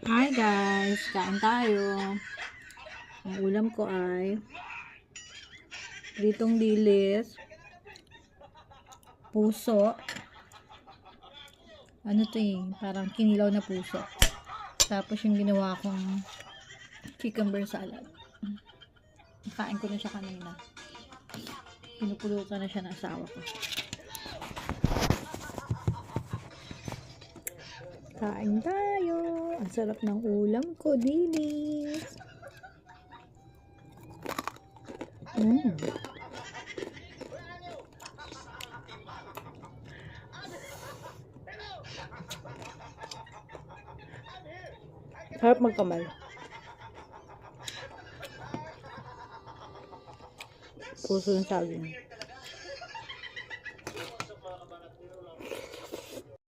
Hi guys, kain tayo. Ang ulam ko ay pritong dilis, puso. Ano to parang kinilaw na puso. Tapos yung ginawa kong cucumber salad. Kain ko na siya kanina. Pinupulutan na siya ng asawa ko. Kain tayo. Ang sarap ng ulam ko, dilis. Harap magkamay. Puso ng saging.